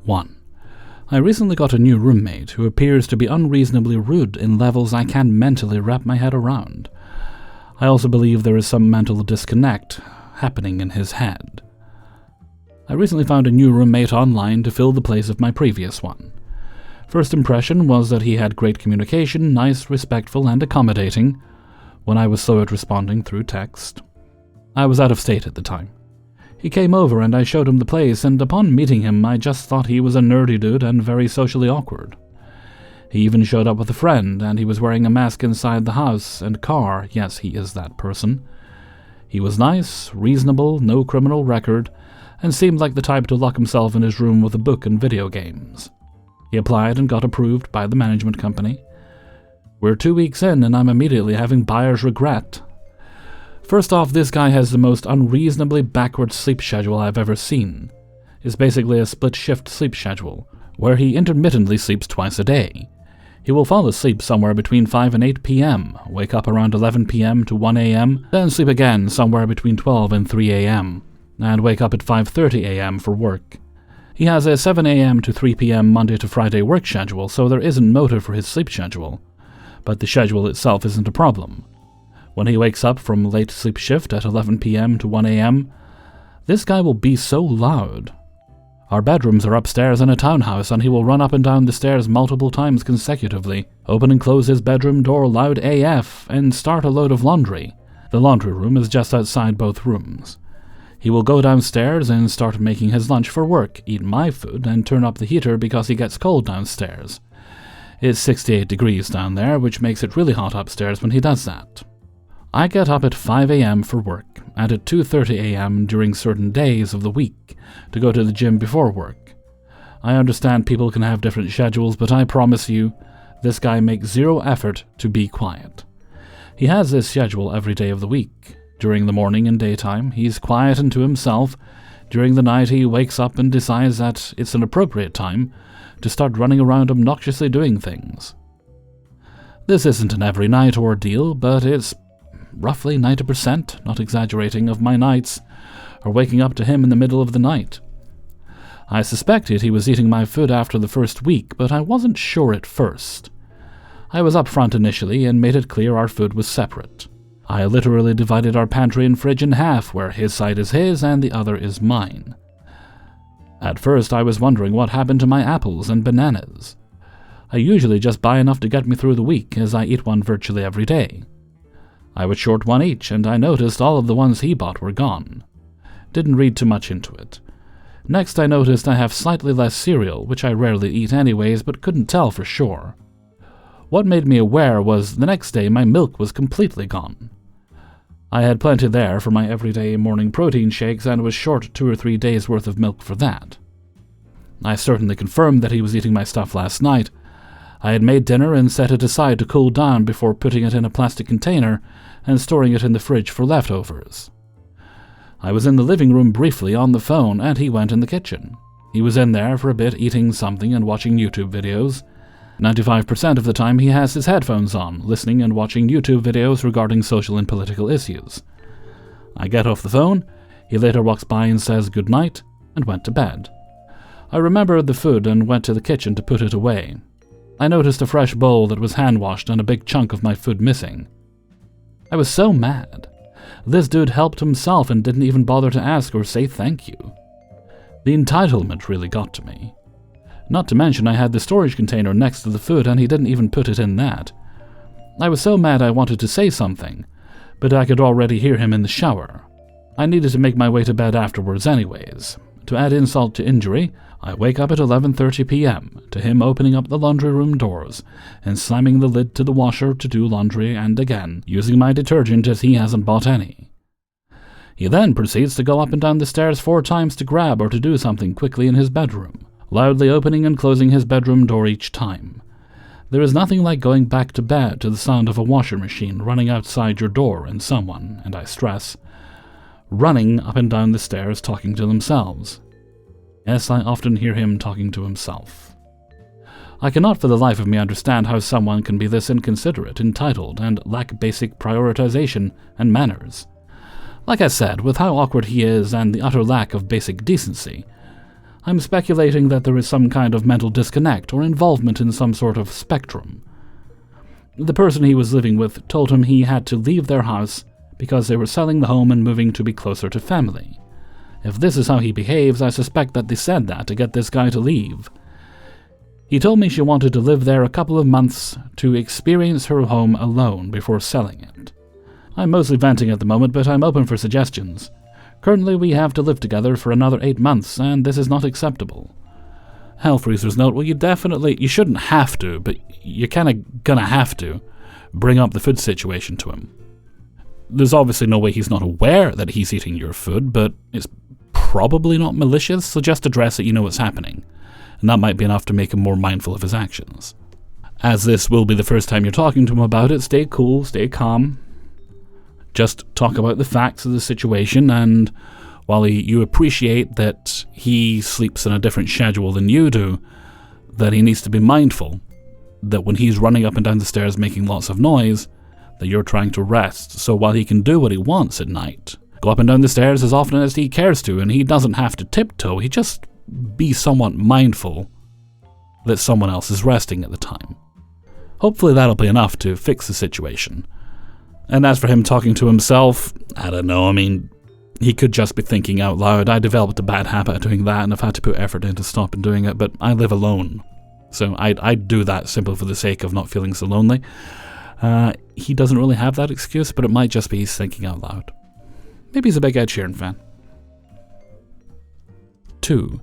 1. I recently got a new roommate who appears to be unreasonably rude in levels I can't mentally wrap my head around. I also believe there is some mental disconnect happening in his head. I recently found a new roommate online to fill the place of my previous one. First impression was that he had great communication, nice, respectful, and accommodating, when I was slow at responding through text. I was out of state at the time. He came over and I showed him the place, and upon meeting him I just thought he was a nerdy dude and very socially awkward. He even showed up with a friend, and he was wearing a mask inside the house and car. Yes, he is that person. He was nice, reasonable, no criminal record, and seemed like the type to lock himself in his room with a book and video games. He applied and got approved by the management company. We're 2 weeks in and I'm immediately having buyer's regret. First off, this guy has the most unreasonably backward sleep schedule I've ever seen. It's basically a split-shift sleep schedule, where he intermittently sleeps twice a day. He will fall asleep somewhere between 5 and 8 p.m., wake up around 11 p.m. to 1 a.m., then sleep again somewhere between 12 and 3 a.m., and wake up at 5:30 a.m. for work. He has a 7 a.m. to 3 p.m. Monday to Friday work schedule, so there isn't motive for his sleep schedule. But the schedule itself isn't a problem. When he wakes up from late sleep shift at 11 p.m. to 1 a.m., this guy will be so loud. Our bedrooms are upstairs in a townhouse, and he will run up and down the stairs multiple times consecutively, open and close his bedroom door loud AF, and start a load of laundry. The laundry room is just outside both rooms. He will go downstairs and start making his lunch for work, eat my food, and turn up the heater because he gets cold downstairs. It's 68 degrees down there, which makes it really hot upstairs when he does that. I get up at 5 a.m. for work, and at 2:30 a.m. during certain days of the week to go to the gym before work. I understand people can have different schedules, but I promise you, this guy makes zero effort to be quiet. He has this schedule every day of the week. During the morning and daytime, he's quiet and to himself. During the night, he wakes up and decides that it's an appropriate time to start running around obnoxiously doing things. This isn't an every night ordeal, but it's roughly 90%, not exaggerating, of my nights are waking up to him in the middle of the night. I suspected he was eating my food after the first week, but I wasn't sure at first. I was upfront initially and made it clear our food was separate. I literally divided our pantry and fridge in half, where his side is his and the other is mine. At first I was wondering what happened to my apples and bananas. I usually just buy enough to get me through the week, as I eat one virtually every day. I was short one each, and I noticed all of the ones he bought were gone. Didn't read too much into it. Next I noticed I have slightly less cereal, which I rarely eat anyways, but couldn't tell for sure. What made me aware was the next day my milk was completely gone. I had plenty there for my everyday morning protein shakes and was short 2 or 3 days worth of milk for that. I certainly confirmed that he was eating my stuff last night. I had made dinner and set it aside to cool down before putting it in a plastic container and storing it in the fridge for leftovers. I was in the living room briefly on the phone, and he went in the kitchen. He was in there for a bit eating something and watching YouTube videos. 95% of the time he has his headphones on, listening and watching YouTube videos regarding social and political issues. I get off the phone, he later walks by and says good night, and went to bed. I remembered the food and went to the kitchen to put it away. I noticed a fresh bowl that was hand-washed and a big chunk of my food missing. I was so mad. This dude helped himself and didn't even bother to ask or say thank you. The entitlement really got to me. Not to mention I had the storage container next to the food and he didn't even put it in that. I was so mad I wanted to say something, but I could already hear him in the shower. I needed to make my way to bed afterwards anyways. To add insult to injury, I wake up at 11:30 p.m. to him opening up the laundry room doors and slamming the lid to the washer to do laundry and again, using my detergent as he hasn't bought any. He then proceeds to go up and down the stairs 4 times to grab or to do something quickly in his bedroom, loudly opening and closing his bedroom door each time. There is nothing like going back to bed to the sound of a washer machine running outside your door and someone, and I stress, running up and down the stairs talking to themselves. Yes, I often hear him talking to himself. I cannot for the life of me understand how someone can be this inconsiderate, entitled, and lack basic prioritization and manners. Like I said, with how awkward he is and the utter lack of basic decency, I'm speculating that there is some kind of mental disconnect or involvement in some sort of spectrum. The person he was living with told him he had to leave their house because they were selling the home and moving to be closer to family. If this is how he behaves, I suspect that they said that to get this guy to leave. He told me she wanted to live there a couple of months to experience her home alone before selling it. I'm mostly venting at the moment, but I'm open for suggestions. Currently, we have to live together for another 8 months, and this is not acceptable. Hellfreezer's note, well, you shouldn't have to, but you're kinda gonna have to bring up the food situation to him. There's obviously no way he's not aware that he's eating your food, but it's probably not malicious, so just address it, you know what's happening. And that might be enough to make him more mindful of his actions. As this will be the first time you're talking to him about it, stay cool, stay calm. Just talk about the facts of the situation, and while you appreciate that he sleeps in a different schedule than you do, that he needs to be mindful that when he's running up and down the stairs making lots of noise, that you're trying to rest. So while he can do what he wants at night, go up and down the stairs as often as he cares to, and he doesn't have to tiptoe, he just be somewhat mindful that someone else is resting at the time. Hopefully that'll be enough to fix the situation. And as for him talking to himself, I don't know, he could just be thinking out loud. I developed a bad habit of doing that, and I've had to put effort into stopping doing it, but I live alone. So I'd do that simply for the sake of not feeling so lonely. He doesn't really have that excuse, but it might just be he's thinking out loud. Maybe he's a big Ed Sheeran fan. 2.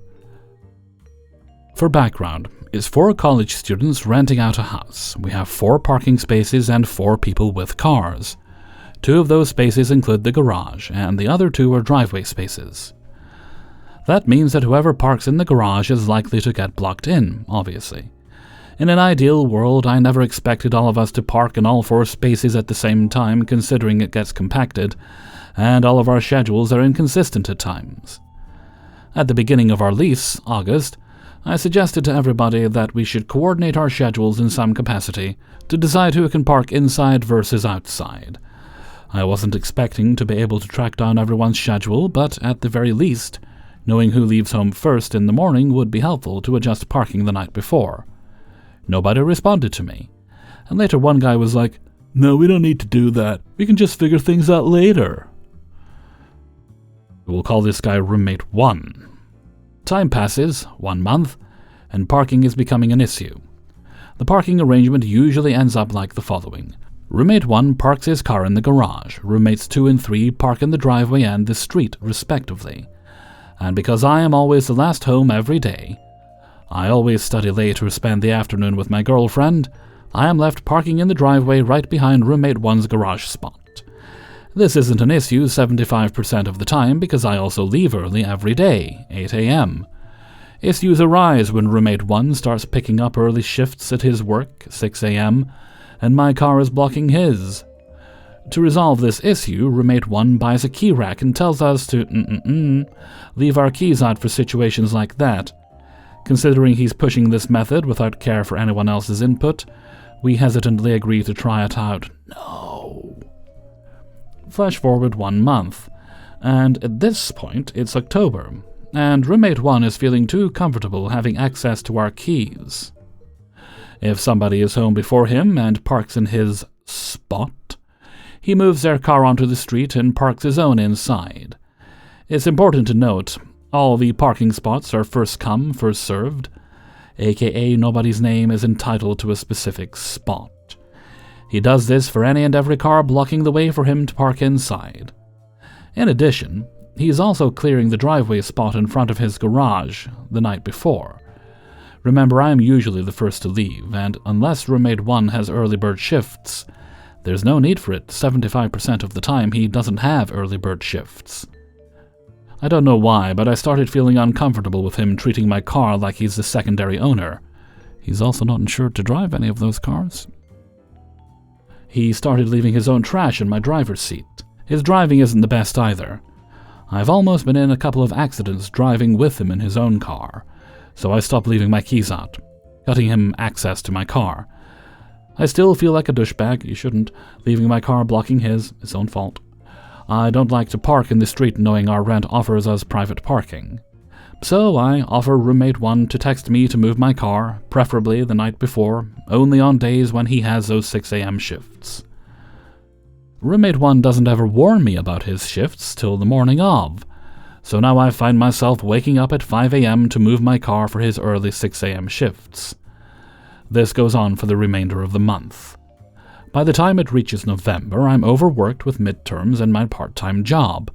For background, it's 4 college students renting out a house. We have 4 parking spaces and 4 people with cars. 2 of those spaces include the garage, and the other 2 are driveway spaces. That means that whoever parks in the garage is likely to get blocked in, obviously. In an ideal world, I never expected all of us to park in all 4 spaces at the same time, considering it gets compacted, and all of our schedules are inconsistent at times. At the beginning of our lease, August, I suggested to everybody that we should coordinate our schedules in some capacity to decide who can park inside versus outside. I wasn't expecting to be able to track down everyone's schedule, but at the very least, knowing who leaves home first in the morning would be helpful to adjust parking the night before. Nobody responded to me, and later one guy was like, "No, we don't need to do that. We can just figure things out later." We'll call this guy Roommate 1. Time passes, 1 month, and parking is becoming an issue. The parking arrangement usually ends up like the following. Roommate 1 parks his car in the garage. Roommates 2 and 3 park in the driveway and the street, respectively. And because I am always the last home every day, I always study late or spend the afternoon with my girlfriend, I am left parking in the driveway right behind Roommate 1's garage spot. This isn't an issue 75% of the time because I also leave early every day, 8 a.m. Issues arise when Roommate 1 starts picking up early shifts at his work, 6 a.m., and my car is blocking his. To resolve this issue, Roommate 1 buys a key rack and tells us to leave our keys out for situations like that. Considering he's pushing this method without care for anyone else's input, we hesitantly agree to try it out. No. Flash forward 1 month, and at this point it's October, and Roommate 1 is feeling too comfortable having access to our keys. If somebody is home before him and parks in his spot, he moves their car onto the street and parks his own inside. It's important to note, all the parking spots are first come, first served, aka nobody's name is entitled to a specific spot. He does this for any and every car blocking the way for him to park inside. In addition, he is also clearing the driveway spot in front of his garage the night before. Remember, I am usually the first to leave, and unless Roommate 1 has early bird shifts, there's no need for it. 75% of the time he doesn't have early bird shifts. I don't know why, but I started feeling uncomfortable with him treating my car like he's the secondary owner. He's also not insured to drive any of those cars. He started leaving his own trash in my driver's seat. His driving isn't the best either. I've almost been in a couple of accidents driving with him in his own car, so I stopped leaving my keys out, cutting him access to my car. I still feel like a douchebag, you shouldn't, leaving my car blocking his own fault. I don't like to park in the street knowing our rent offers us private parking. So I offer roommate 1 to text me to move my car, preferably the night before, only on days when he has those 6 a.m. shifts. Roommate 1 doesn't ever warn me about his shifts till the morning of, so now I find myself waking up at 5 a.m. to move my car for his early 6 a.m. shifts. This goes on for the remainder of the month. By the time it reaches November, I'm overworked with midterms and my part-time job,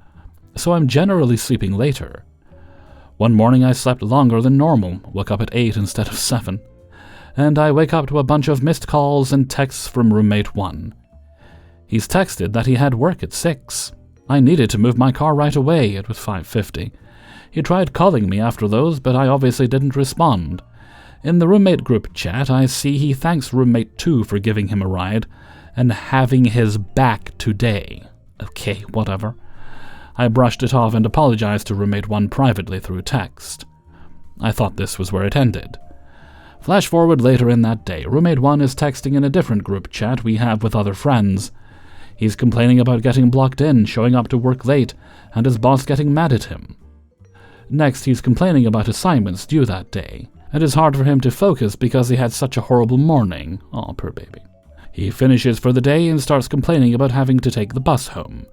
so I'm generally sleeping later. One morning I slept longer than normal, woke up at 8 instead of 7, and I wake up to a bunch of missed calls and texts from roommate 1. He's texted that he had work at 6. I needed to move my car right away. It was 5:50. He tried calling me after those, but I obviously didn't respond. In the roommate group chat, I see he thanks roommate 2 for giving him a ride and having his back today. Okay, whatever. I brushed it off and apologized to roommate 1 privately through text. I thought this was where it ended. Flash forward later in that day, roommate 1 is texting in a different group chat we have with other friends. He's complaining about getting blocked in, showing up to work late, and his boss getting mad at him. Next, he's complaining about assignments due that day. It is hard for him to focus because he had such a horrible morning. Aw, poor baby. He finishes for the day and starts complaining about having to take the bus home,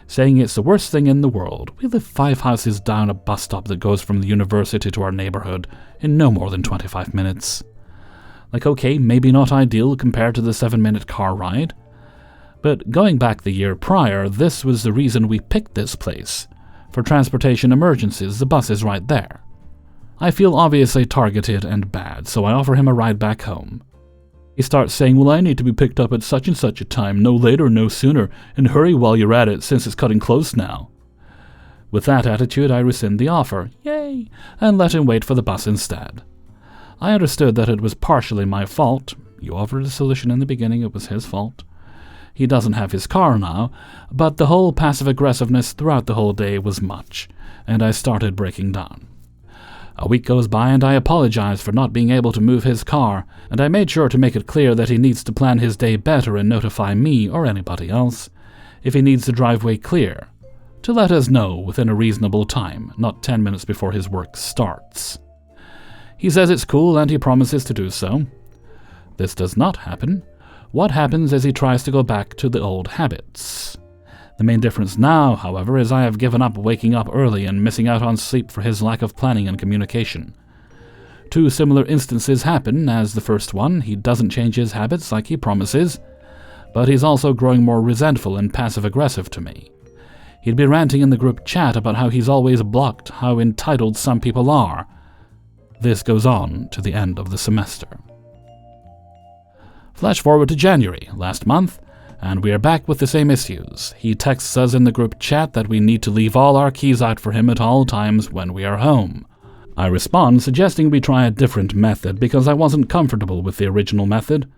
saying it's the worst thing in the world. We live 5 houses down a bus stop that goes from the university to our neighborhood in no more than 25 minutes. Like, okay, maybe not ideal compared to the 7-minute car ride, but going back the year prior, this was the reason we picked this place. For transportation emergencies, the bus is right there. I feel obviously targeted and bad, so I offer him a ride back home. He starts saying, well, I need to be picked up at such and such a time, no later, no sooner, and hurry while you're at it since it's cutting close now. With that attitude, I rescind the offer, yay, and let him wait for the bus instead. I understood that it was partially my fault. You offered a solution in the beginning, it was his fault. He doesn't have his car now, but the whole passive aggressiveness throughout the whole day was much, and I started breaking down. A week goes by and I apologize for not being able to move his car, and I made sure to make it clear that he needs to plan his day better and notify me or anybody else if he needs the driveway clear, to let us know within a reasonable time, not 10 minutes before his work starts. He says it's cool and he promises to do so. This does not happen. What happens is he tries to go back to the old habits. The main difference now, however, is I have given up waking up early and missing out on sleep for his lack of planning and communication. 2 similar instances happen, as the first one, he doesn't change his habits like he promises, but he's also growing more resentful and passive-aggressive to me. He'd be ranting in the group chat about how he's always blocked, how entitled some people are. This goes on to the end of the semester. Flash forward to January, last month, and we are back with the same issues. He texts us in the group chat that we need to leave all our keys out for him at all times when we are home. I respond suggesting we try a different method because I wasn't comfortable with the original method,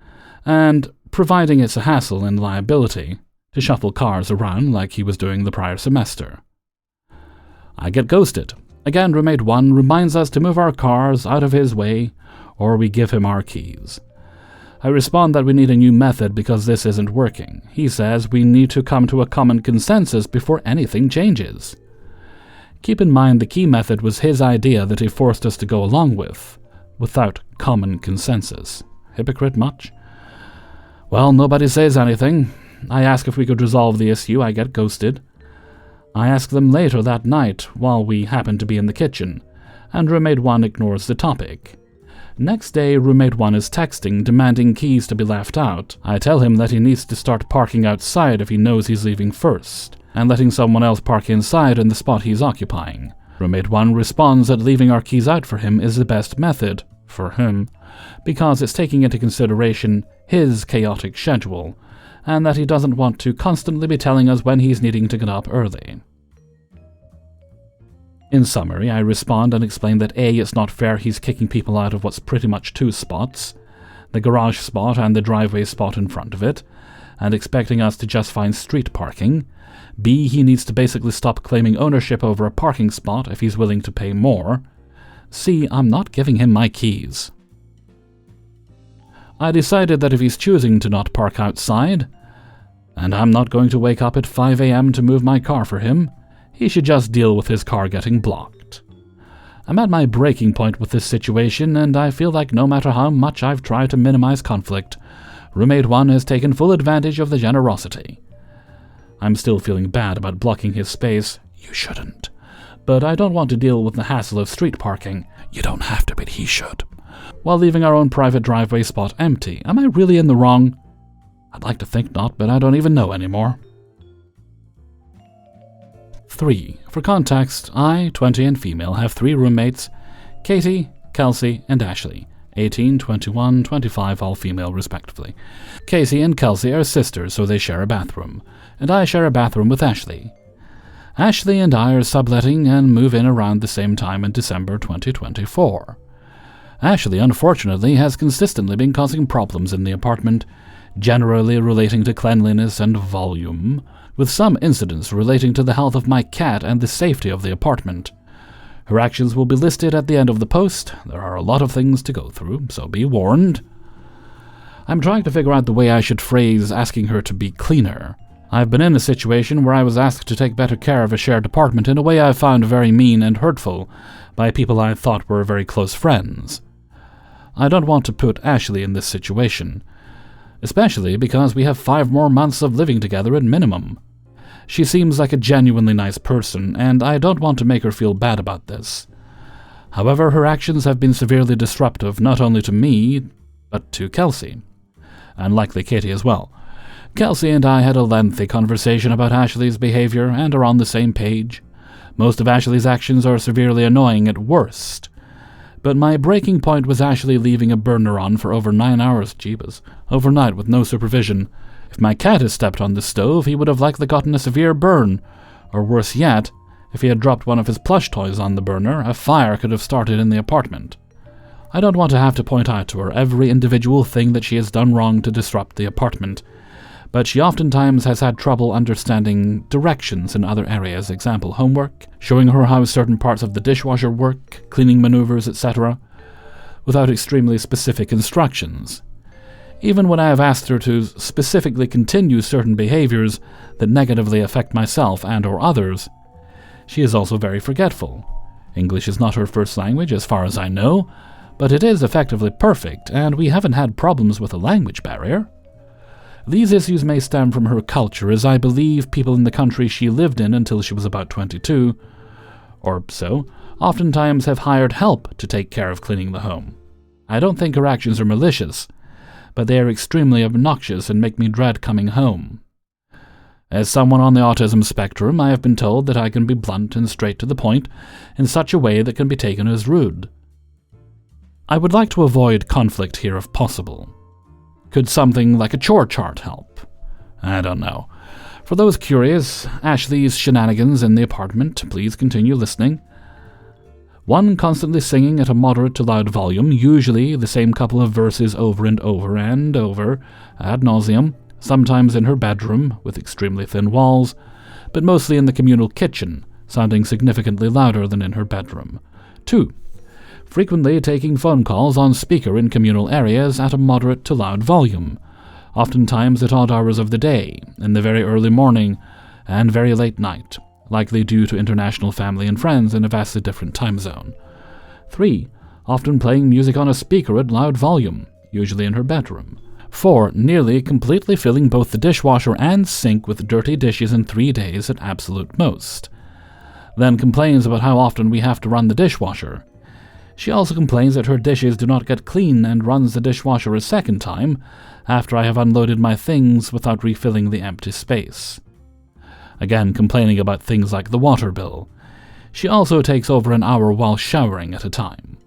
and providing it's a hassle and liability to shuffle cars around like he was doing the prior semester. I get ghosted. Again, roommate 1 reminds us to move our cars out of his way, or we give him our keys. I respond that we need a new method because this isn't working. He says we need to come to a common consensus before anything changes. Keep in mind the key method was his idea that he forced us to go along with, without common consensus. Hypocrite much? Well, nobody says anything. I ask if we could resolve the issue, I get ghosted. I ask them later that night, while we happen to be in the kitchen, and roommate 1 ignores the topic. Next day, roommate 1 is texting, demanding keys to be left out. I tell him that he needs to start parking outside if he knows he's leaving first, and letting someone else park inside in the spot he's occupying. Roommate 1 responds that leaving our keys out for him is the best method, for him, because it's taking into consideration his chaotic schedule, and that he doesn't want to constantly be telling us when he's needing to get up early. In summary, I respond and explain that A, it's not fair he's kicking people out of what's pretty much 2 spots, the garage spot and the driveway spot in front of it, and expecting us to just find street parking. B, he needs to basically stop claiming ownership over a parking spot if he's willing to pay more. C, I'm not giving him my keys. I decided that if he's choosing to not park outside, and I'm not going to wake up at 5 a.m. to move my car for him, he should just deal with his car getting blocked. I'm at my breaking point with this situation, and I feel like no matter how much I've tried to minimize conflict, Roommate 1 has taken full advantage of the generosity. I'm still feeling bad about blocking his space. You shouldn't. But I don't want to deal with the hassle of street parking. You don't have to, but he should. While leaving our own private driveway spot empty. Am I really in the wrong? I'd like to think not, but I don't even know anymore. 3. For context, I, 20 and female, have 3 roommates, Katie, Kelsey, and Ashley, 18, 21, 25, all female respectively. Casey and Kelsey are sisters, so they share a bathroom, and I share a bathroom with Ashley. Ashley and I are subletting and move in around the same time in December 2024. Ashley, unfortunately, has consistently been causing problems in the apartment, generally relating to cleanliness and volume, with some incidents relating to the health of my cat and the safety of the apartment. Her actions will be listed at the end of the post. There are a lot of things to go through, so be warned. I'm trying to figure out the way I should phrase asking her to be cleaner. I've been in a situation where I was asked to take better care of a shared apartment in a way I found very mean and hurtful by people I thought were very close friends. I don't want to put Ashley in this situation, especially because we have 5 more months of living together at minimum. She seems like a genuinely nice person, and I don't want to make her feel bad about this. However, her actions have been severely disruptive not only to me, but to Kelsey, and likely Katie as well. Kelsey and I had a lengthy conversation about Ashley's behavior and are on the same page. Most of Ashley's actions are severely annoying at worst. But my breaking point was Ashley leaving a burner on for over 9 hours, jeebus, overnight with no supervision. If my cat had stepped on the stove, he would have likely gotten a severe burn. Or worse yet, if he had dropped one of his plush toys on the burner, a fire could have started in the apartment. I don't want to have to point out to her every individual thing that she has done wrong to disrupt the apartment, but she oftentimes has had trouble understanding directions in other areas, example homework, showing her how certain parts of the dishwasher work, cleaning maneuvers, etc., without extremely specific instructions. Even when I have asked her to specifically continue certain behaviors that negatively affect myself and or others, she is also very forgetful. English is not her first language as far as I know, but it is effectively perfect, and we haven't had problems with a language barrier. These issues may stem from her culture, as I believe people in the country she lived in until she was about 22, or so, oftentimes have hired help to take care of cleaning the home. I don't think her actions are malicious, but they are extremely obnoxious and make me dread coming home. As someone on the autism spectrum, I have been told that I can be blunt and straight to the point in such a way that can be taken as rude. I would like to avoid conflict here if possible. Could something like a chore chart help? I don't know. For those curious, Ashley's shenanigans in the apartment, please continue listening. 1 constantly singing at a moderate to loud volume, usually the same couple of verses over and over and over, ad nauseum, sometimes in her bedroom, with extremely thin walls, but mostly in the communal kitchen, sounding significantly louder than in her bedroom. 2. Frequently taking phone calls on speaker in communal areas at a moderate to loud volume, oftentimes at odd hours of the day, in the very early morning, and very late night, likely due to international family and friends in a vastly different time zone. 3. Often playing music on a speaker at loud volume, usually in her bedroom. 4. Nearly completely filling both the dishwasher and sink with dirty dishes in 3 days at absolute most. Then complains about how often we have to run the dishwasher. She also complains that her dishes do not get clean and runs the dishwasher a second time after I have unloaded my things without refilling the empty space. Again complaining about things like the water bill. She also takes over an hour while showering at a time.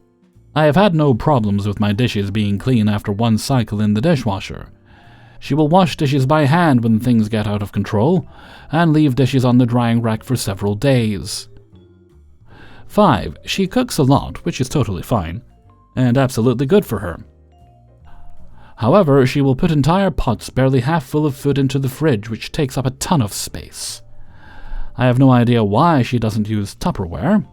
I have had no problems with my dishes being clean after 1 cycle in the dishwasher. She will wash dishes by hand when things get out of control, and leave dishes on the drying rack for several days. 5. She cooks a lot, which is totally fine, and absolutely good for her. However, she will put entire pots barely half full of food into the fridge, which takes up a ton of space. I have no idea why she doesn't use Tupperware.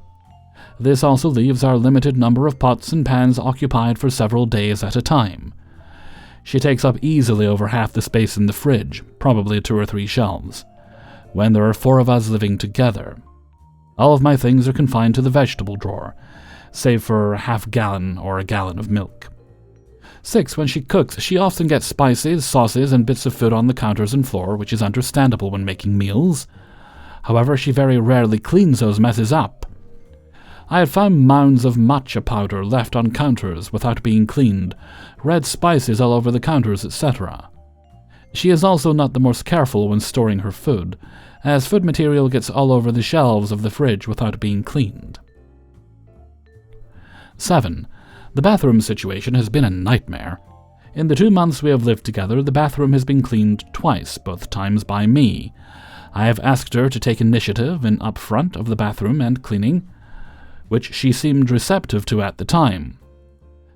This also leaves our limited number of pots and pans occupied for several days at a time. She takes up easily over half the space in the fridge, probably 2 or 3 shelves, when there are 4 of us living together. All of my things are confined to the vegetable drawer, save for a half gallon or a gallon of milk. 6. When she cooks, she often gets spices, sauces, and bits of food on the counters and floor, which is understandable when making meals. However, she very rarely cleans those messes up. I had found mounds of matcha powder left on counters without being cleaned, red spices all over the counters, etc. She is also not the most careful when storing her food, as food material gets all over the shelves of the fridge without being cleaned. 7. The bathroom situation has been a nightmare. In the 2 months we have lived together, the bathroom has been cleaned twice, both times by me. I have asked her to take initiative in up front of the bathroom and cleaning, which she seemed receptive to at the time.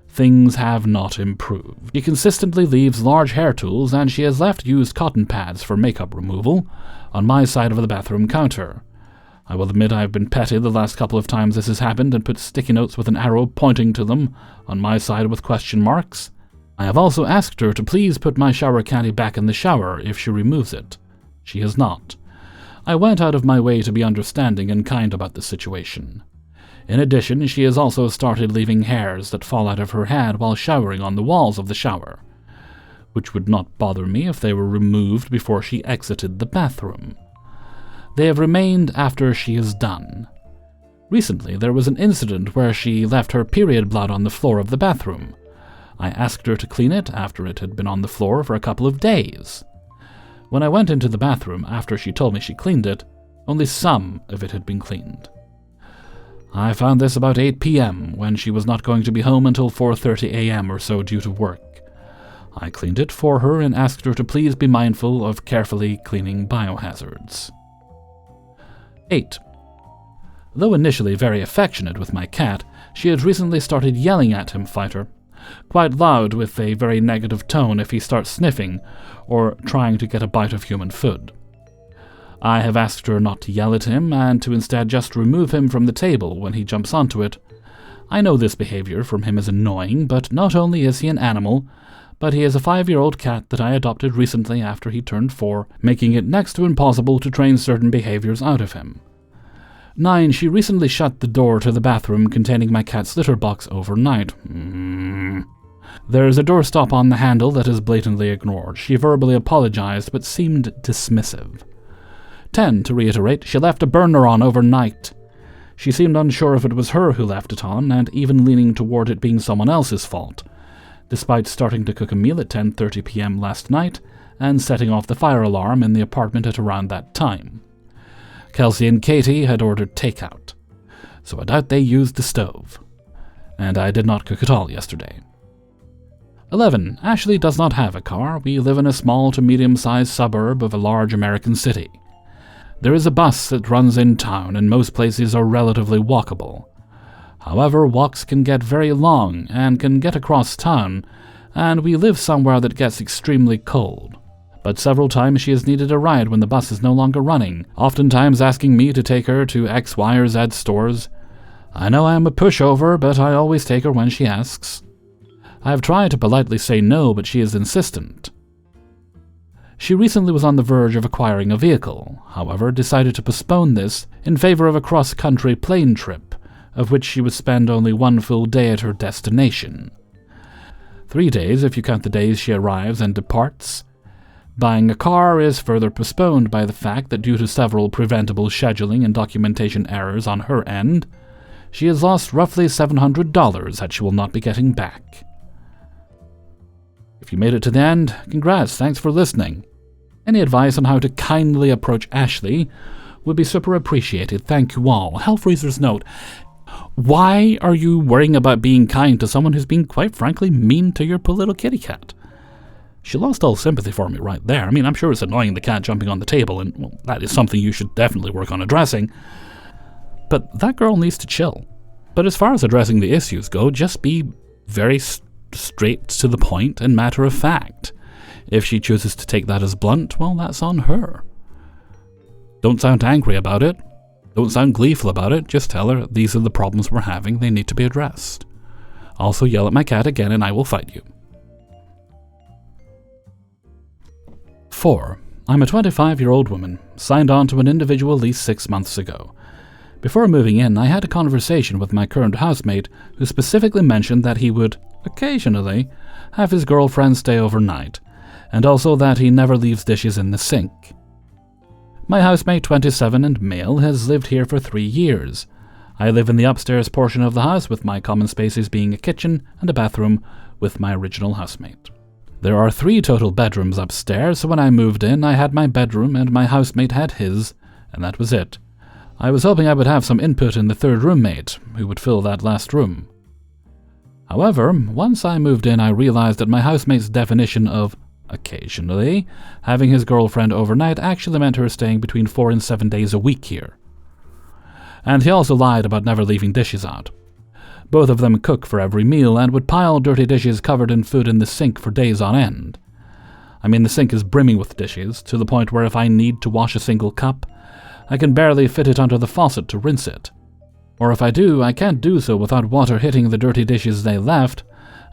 Things have not improved. She consistently leaves large hair tools, and she has left used cotton pads for makeup removal on my side of the bathroom counter. I will admit I have been petty the last couple of times this has happened and put sticky notes with an arrow pointing to them on my side with question marks. I have also asked her to please put my shower caddy back in the shower if she removes it. She has not. I went out of my way to be understanding and kind about the situation. In addition, she has also started leaving hairs that fall out of her head while showering on the walls of the shower, which would not bother me if they were removed before she exited the bathroom. They have remained after she is done. Recently, there was an incident where she left her period blood on the floor of the bathroom. I asked her to clean it after it had been on the floor for a couple of days. When I went into the bathroom after she told me she cleaned it, only some of it had been cleaned. I found this about 8 p.m. when she was not going to be home until 4:30 a.m. or so due to work. I cleaned it for her and asked her to please be mindful of carefully cleaning biohazards. 8. Though initially very affectionate with my cat, she has recently started yelling at him, Fighter, quite loud with a very negative tone if he starts sniffing or trying to get a bite of human food. I have asked her not to yell at him and to instead just remove him from the table when he jumps onto it. I know this behavior from him is annoying, but not only is he an animal, but he is a 5-year-old cat that I adopted recently after he turned 4, making it next to impossible to train certain behaviors out of him. 9. She recently shut the door to the bathroom containing my cat's litter box overnight. There is a doorstop on the handle that is blatantly ignored. She verbally apologized but seemed dismissive. 10. To reiterate, she left a burner on overnight. She seemed unsure if it was her who left it on, and even leaning toward it being someone else's fault, despite starting to cook a meal at 10:30 p.m. last night and setting off the fire alarm in the apartment at around that time. Kelsey and Katie had ordered takeout, so I doubt they used the stove, and I did not cook at all yesterday. 11. Ashley does not have a car. We live in a small to medium-sized suburb of a large American city. There is a bus that runs in town, and most places are relatively walkable. However, walks can get very long and can get across town, and we live somewhere that gets extremely cold. But several times she has needed a ride when the bus is no longer running, oftentimes asking me to take her to X, Y, or Z stores. I know I am a pushover, but I always take her when she asks. I have tried to politely say no, but she is insistent. She recently was on the verge of acquiring a vehicle, however decided to postpone this in favor of a cross-country plane trip, of which she would spend only 1 full day at her destination. 3 days if you count the days she arrives and departs. Buying a car is further postponed by the fact that due to several preventable scheduling and documentation errors on her end, she has lost roughly $700 that she will not be getting back. If you made it to the end, congrats, thanks for listening. Any advice on how to kindly approach Ashley would be super appreciated. Thank you all. Hellfreezer's note. Why are you worrying about being kind to someone who's being, quite frankly, mean to your poor little kitty cat? She lost all sympathy for me right there. I mean, I'm sure it's annoying the cat jumping on the table, and well, that is something you should definitely work on addressing. But that girl needs to chill. But as far as addressing the issues go, just be very straight to the point and matter of fact. If she chooses to take that as blunt, well, that's on her. Don't sound angry about it. Don't sound gleeful about it. Just tell her these are the problems we're having. They need to be addressed. Also, yell at my cat again and I will fight you. 4. I'm a 25-year-old woman, signed on to an individual lease 6 months ago. Before moving in, I had a conversation with my current housemate who specifically mentioned that he would, occasionally, have his girlfriend stay overnight, and also that he never leaves dishes in the sink. My housemate, 27 and male, has lived here for 3 years. I live in the upstairs portion of the house, with my common spaces being a kitchen and a bathroom with my original housemate. There are 3 total bedrooms upstairs, so when I moved in, I had my bedroom and my housemate had his, and that was it. I was hoping I would have some input in the 3rd roommate, who would fill that last room. However, once I moved in, I realized that my housemate's definition of occasionally having his girlfriend overnight actually meant her staying between 4 and 7 days a week here. And he also lied about never leaving dishes out. Both of them cook for every meal and would pile dirty dishes covered in food in the sink for days on end. I mean, the sink is brimming with dishes, to the point where if I need to wash a single cup, I can barely fit it under the faucet to rinse it. Or if I do, I can't do so without water hitting the dirty dishes they left,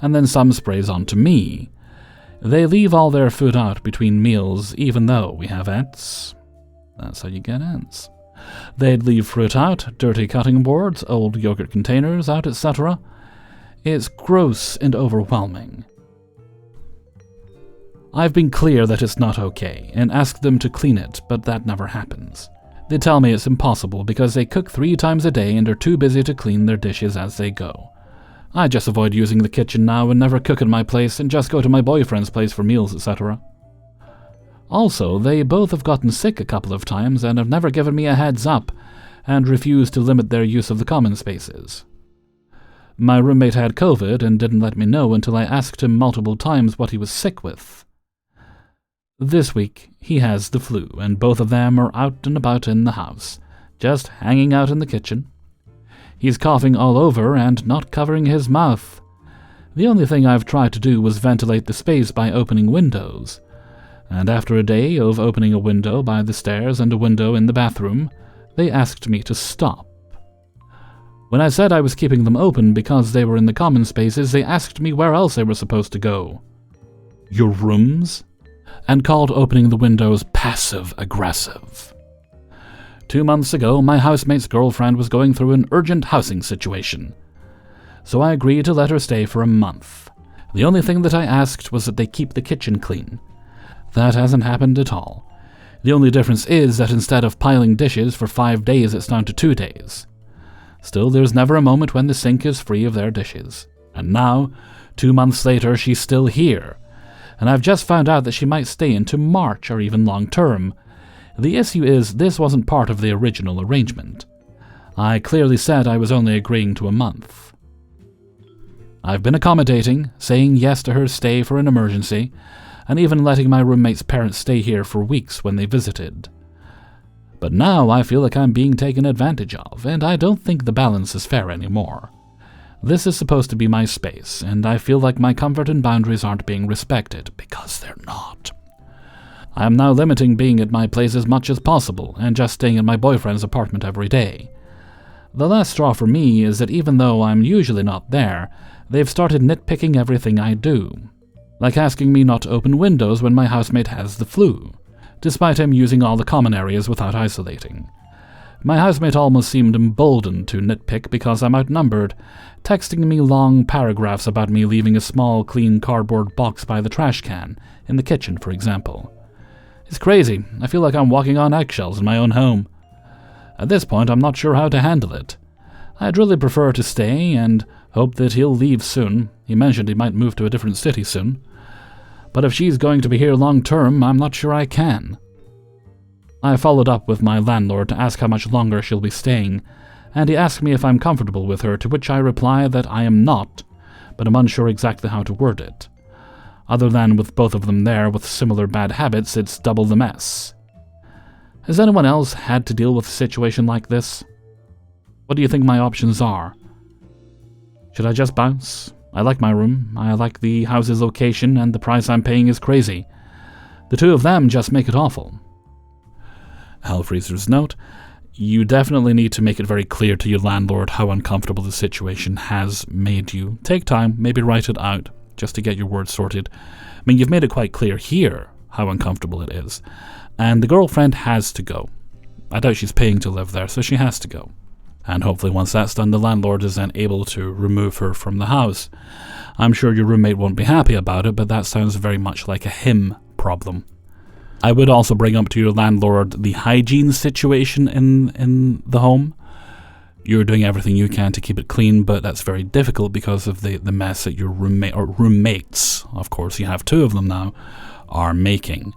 and then some sprays onto me. They leave all their food out between meals, even though we have ants. That's how you get ants. They'd leave fruit out, dirty cutting boards, old yogurt containers out, etc. It's gross and overwhelming. I've been clear that it's not okay, and asked them to clean it, but that never happens. They tell me it's impossible because they cook 3 times a day and are too busy to clean their dishes as they go. I just avoid using the kitchen now and never cook in my place and just go to my boyfriend's place for meals, etc. Also, they both have gotten sick a couple of times and have never given me a heads up and refused to limit their use of the common spaces. My roommate had COVID and didn't let me know until I asked him multiple times what he was sick with. This week, he has the flu, and both of them are out and about in the house, just hanging out in the kitchen. He's coughing all over and not covering his mouth. The only thing I've tried to do was ventilate the space by opening windows. And after a day of opening a window by the stairs and a window in the bathroom, they asked me to stop. When I said I was keeping them open because they were in the common spaces, they asked me where else they were supposed to go. Your rooms? And called opening the windows passive-aggressive. 2 months ago, my housemate's girlfriend was going through an urgent housing situation, so I agreed to let her stay for a month. The only thing that I asked was that they keep the kitchen clean. That hasn't happened at all. The only difference is that instead of piling dishes for 5 days, it's down to 2 days. Still, there's never a moment when the sink is free of their dishes. And now, 2 months later, she's still here. And I've just found out that she might stay into March or even long term. The issue is this wasn't part of the original arrangement. I clearly said I was only agreeing to a month. I've been accommodating, saying yes to her stay for an emergency, and even letting my roommate's parents stay here for weeks when they visited. But now I feel like I'm being taken advantage of, and I don't think the balance is fair anymore. This is supposed to be my space, and I feel like my comfort and boundaries aren't being respected, because they're not. I am now limiting being at my place as much as possible, and just staying in my boyfriend's apartment every day. The last straw for me is that even though I'm usually not there, they've started nitpicking everything I do. Like asking me not to open windows when my housemate has the flu, despite him using all the common areas without isolating. My housemate almost seemed emboldened to nitpick because I'm outnumbered, texting me long paragraphs about me leaving a small, clean cardboard box by the trash can, in the kitchen, for example. It's crazy. I feel like I'm walking on eggshells in my own home. At this point, I'm not sure how to handle it. I'd really prefer to stay and hope that he'll leave soon. He mentioned he might move to a different city soon. But if she's going to be here long term, I'm not sure I can. I followed up with my landlord to ask how much longer she'll be staying, and he asked me if I'm comfortable with her, to which I reply that I am not, but I'm unsure exactly how to word it. Other than with both of them there with similar bad habits, it's double the mess. Has anyone else had to deal with a situation like this? What do you think my options are? Should I just bounce? I like my room, I like the house's location, and the price I'm paying is crazy. The two of them just make it awful. Hellfreezer's note: you definitely need to make it very clear to your landlord how uncomfortable the situation has made you. Take time, maybe write it out, just to get your words sorted. I mean, you've made it quite clear here how uncomfortable it is. And the girlfriend has to go. I doubt she's paying to live there, so she has to go. And hopefully once that's done, the landlord is then able to remove her from the house. I'm sure your roommate won't be happy about it, but that sounds very much like a him problem. I would also bring up to your landlord the hygiene situation in the home. You're doing everything you can to keep it clean, but that's very difficult because of the mess that your roommate, or roommates, of course you have two of them now, are making.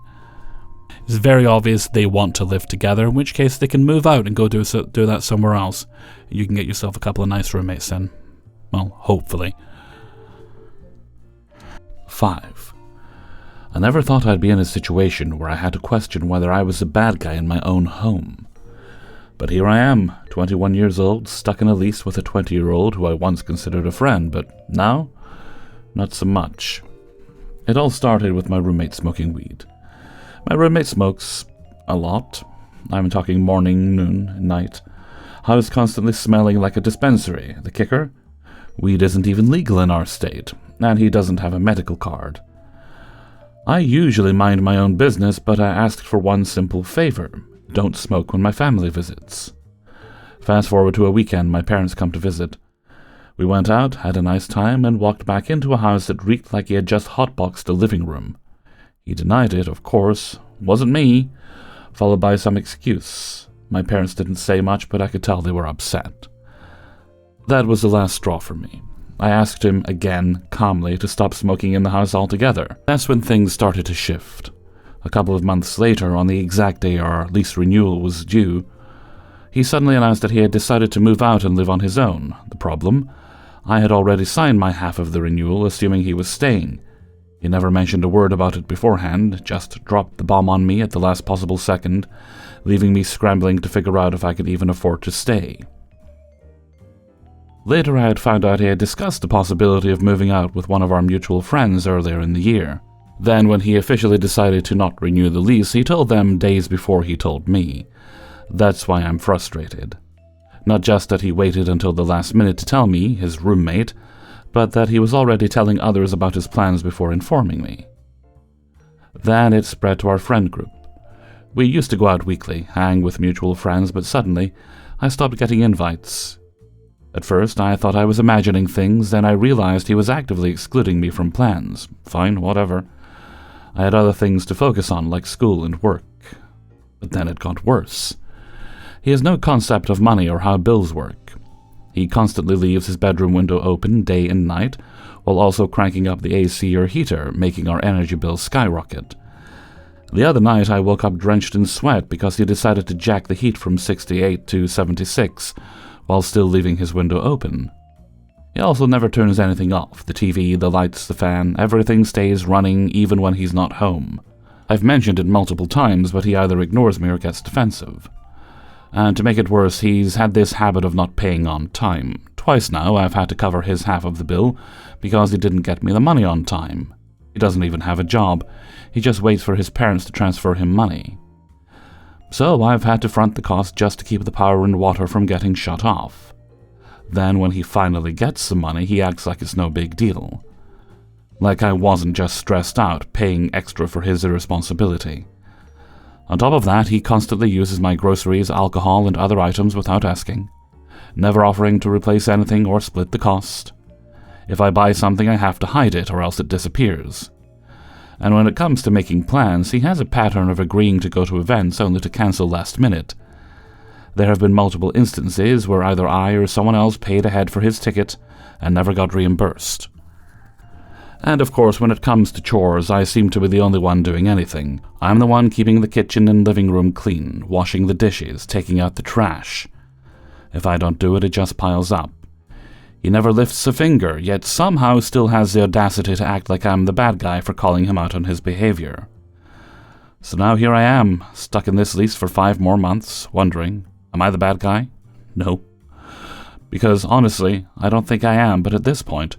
It's very obvious they want to live together, in which case they can move out and go do that somewhere else. You can get yourself a couple of nice roommates then. Well, hopefully. 5. I never thought I'd be in a situation where I had to question whether I was a bad guy in my own home. But here I am, 21 years old, stuck in a lease with a 20-year-old who I once considered a friend, but now, not so much. It all started with my roommate smoking weed. My roommate smokes a lot. I'm talking morning, noon, night. House constantly smelling like a dispensary. The kicker? Weed isn't even legal in our state, and he doesn't have a medical card. I usually mind my own business, but I asked for one simple favor. Don't smoke when my family visits. Fast forward to a weekend, my parents come to visit. We went out, had a nice time, and walked back into a house that reeked like he had just hotboxed a living room. He denied it, of course. Wasn't me. Followed by some excuse. My parents didn't say much, but I could tell they were upset. That was the last straw for me. I asked him again, calmly, to stop smoking in the house altogether. That's when things started to shift. A couple of months later, on the exact day our lease renewal was due, he suddenly announced that he had decided to move out and live on his own. The problem? I had already signed my half of the renewal, assuming he was staying. He never mentioned a word about it beforehand, just dropped the bomb on me at the last possible second, leaving me scrambling to figure out if I could even afford to stay. Later I had found out he had discussed the possibility of moving out with one of our mutual friends earlier in the year. Then, when he officially decided to not renew the lease, he told them days before he told me. That's why I'm frustrated. Not just that he waited until the last minute to tell me, his roommate, but that he was already telling others about his plans before informing me. Then it spread to our friend group. We used to go out weekly, hang with mutual friends, but suddenly I stopped getting invites. At first I thought I was imagining things, then I realized he was actively excluding me from plans. Fine, whatever. I had other things to focus on, like school and work. But then it got worse. He has no concept of money or how bills work. He constantly leaves his bedroom window open day and night, while also cranking up the AC or heater, making our energy bills skyrocket. The other night I woke up drenched in sweat because he decided to jack the heat from 68 to 76, while still leaving his window open. He also never turns anything off. The TV, the lights, the fan, everything stays running even when he's not home. I've mentioned it multiple times, but he either ignores me or gets defensive. And to make it worse, he's had this habit of not paying on time. Twice now I've had to cover his half of the bill because he didn't get me the money on time. He doesn't even have a job. He just waits for his parents to transfer him money. So I've had to front the cost just to keep the power and water from getting shut off. Then when he finally gets the money, he acts like it's no big deal. Like I wasn't just stressed out, paying extra for his irresponsibility. On top of that, he constantly uses my groceries, alcohol, and other items without asking, never offering to replace anything or split the cost. If I buy something, I have to hide it, or else it disappears. And when it comes to making plans, he has a pattern of agreeing to go to events only to cancel last minute. There have been multiple instances where either I or someone else paid ahead for his ticket and never got reimbursed. And of course, when it comes to chores, I seem to be the only one doing anything. I'm the one keeping the kitchen and living room clean, washing the dishes, taking out the trash. If I don't do it, it just piles up. He never lifts a finger, yet somehow still has the audacity to act like I'm the bad guy for calling him out on his behavior. So now here I am, stuck in this lease for 5 more months, wondering, am I the bad guy? No. Because honestly, I don't think I am, but at this point,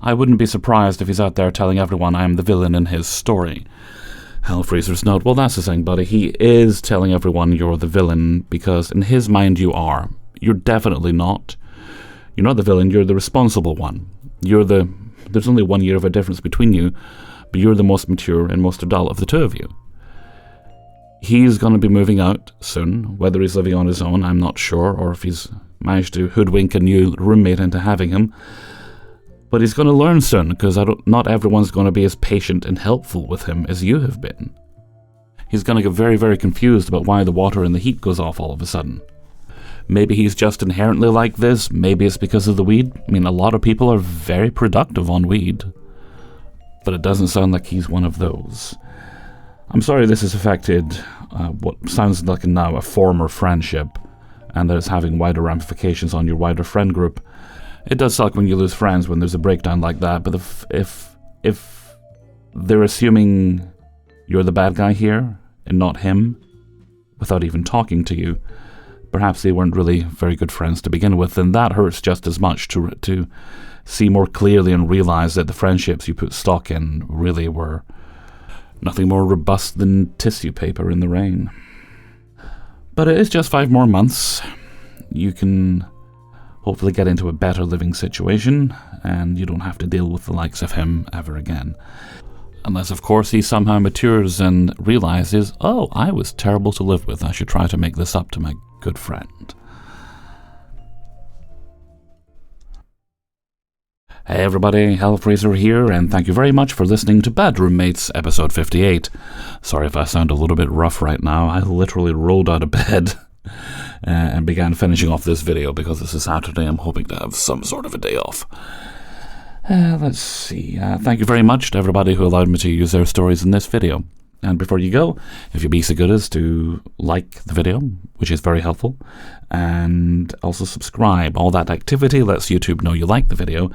I wouldn't be surprised if he's out there telling everyone I am the villain in his story. Hellfreezer's note, well, that's the thing, buddy. He is telling everyone you're the villain because in his mind you are. You're definitely not. You're not the villain, you're the responsible one. There's only 1 year of a difference between you, but you're the most mature and most adult of the two of you. He's going to be moving out soon. Whether he's living on his own, I'm not sure, or if he's managed to hoodwink a new roommate into having him. But he's going to learn soon, because not everyone's going to be as patient and helpful with him as you have been. He's going to get very, very confused about why the water in the heat goes off all of a sudden. Maybe he's just inherently like this. Maybe it's because of the weed. I mean, a lot of people are very productive on weed. But it doesn't sound like he's one of those. I'm sorry this has affected what sounds like now a former friendship, and that it's having wider ramifications on your wider friend group. It does suck when you lose friends when there's a breakdown like that, but if they're assuming you're the bad guy here and not him, without even talking to you, perhaps they weren't really very good friends to begin with, and that hurts just as much to see more clearly and realize that the friendships you put stock in really were nothing more robust than tissue paper in the rain. But it is just 5 more months. You can hopefully get into a better living situation, and you don't have to deal with the likes of him ever again. Unless, of course, he somehow matures and realizes, oh, I was terrible to live with. I should try to make this up to my good friend. Hey everybody, Hellfreezer here, and thank you very much for listening to Bad Roommates, episode 58. Sorry if I sound a little bit rough right now. I literally rolled out of bed and began finishing off this video because this is Saturday. I'm hoping to have some sort of a day off. Let's see. Thank you very much to everybody who allowed me to use their stories in this video. And before you go, if you'd be so good as to like the video, which is very helpful, and also subscribe. All that activity lets YouTube know you like the video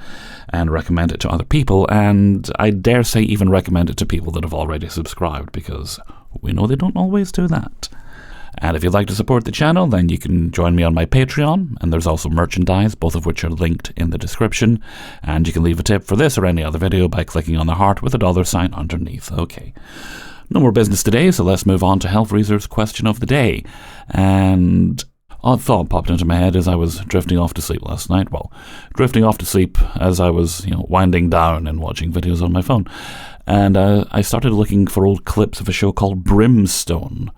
and recommend it to other people, and I dare say even recommend it to people that have already subscribed, because we know they don't always do that. And if you'd like to support the channel, then you can join me on my Patreon, and there's also merchandise, both of which are linked in the description, and you can leave a tip for this or any other video by clicking on the heart with a $sign underneath. Okay. No more business today, so let's move on to Hellfreezer's question of the day. And odd thought popped into my head as I was drifting off to sleep last night. Well, drifting off to sleep as I was, winding down and watching videos on my phone. And I started looking for old clips of a show called Brimstone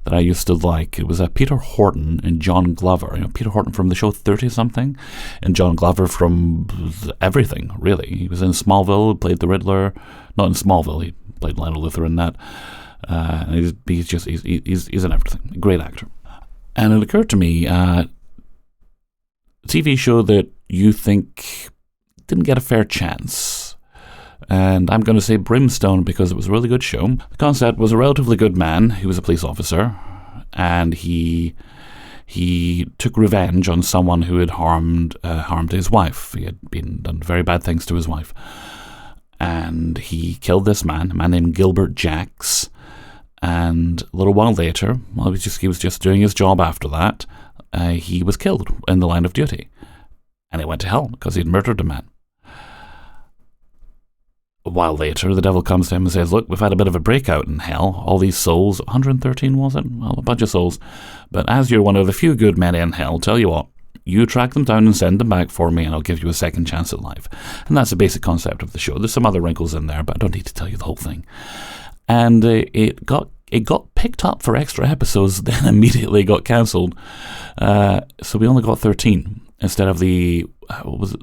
that I used to like. It was Peter Horton and John Glover. Peter Horton from the show 30-something, and John Glover from everything, really. He was in Smallville, played the Riddler. Not in Smallville, he played Lionel Luthor in that. He's in everything. A great actor. And it occurred to me, a TV show that you think didn't get a fair chance. And I'm going to say Brimstone because it was a really good show. The concept was a relatively good man. He was a police officer, and he took revenge on someone who had harmed his wife. He had done very bad things to his wife. And he killed this man, a man named Gilbert Jacks. And a little while later, he was just doing his job after that, he was killed in the line of duty. And he went to hell because he'd murdered a man. A while later, the devil comes to him and says, look, we've had a bit of a breakout in hell. All these souls, 113 was it? Well, a bunch of souls. But as you're one of the few good men in hell, tell you what, you track them down and send them back for me, and I'll give you a second chance at life. And that's the basic concept of the show. There's some other wrinkles in there, but I don't need to tell you the whole thing. And it got picked up for extra episodes, then immediately got cancelled. So we only got 13 instead of the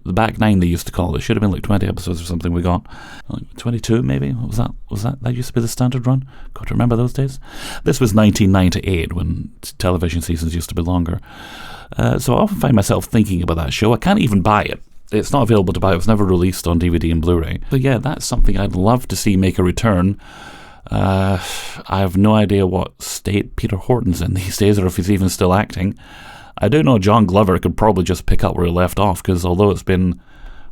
back 9 they used to call it. It should have been like 20 episodes or something we got. Like 22 maybe? What was that? That used to be the standard run? Got to remember those days? This was 1998 when television seasons used to be longer. So I often find myself thinking about that show. I can't even buy it. It's not available to buy. It was never released on DVD and Blu-ray. But yeah, that's something I'd love to see make a return. I have no idea what state Peter Horton's in these days, or if he's even still acting. I do know John Glover could probably just pick up where he left off, because although it's been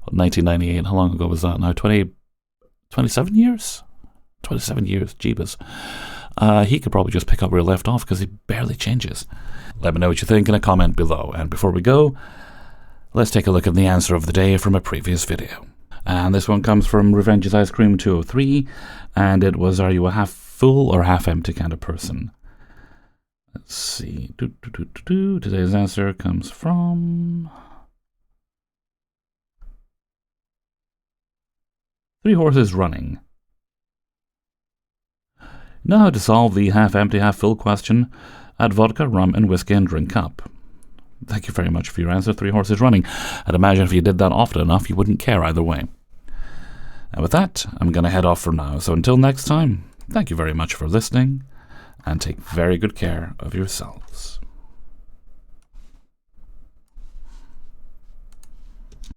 1998, how long ago was that now? 27 years? 27 years, jeebus. He could probably just pick up where he left off, because he barely changes. Let me know what you think in a comment below. And before we go, let's take a look at the answer of the day from a previous video. And this one comes from Revenge's Ice Cream 203, and it was, are you a half full or half empty kind of person? Let's see. Today's answer comes from Three Horses Running. Now to solve the half-empty, half-full question, add vodka, rum, and whiskey and drink up. Thank you very much for your answer, 3 Horses Running. I'd imagine if you did that often enough, you wouldn't care either way. And with that, I'm going to head off for now. So until next time, thank you very much for listening, and take very good care of yourselves.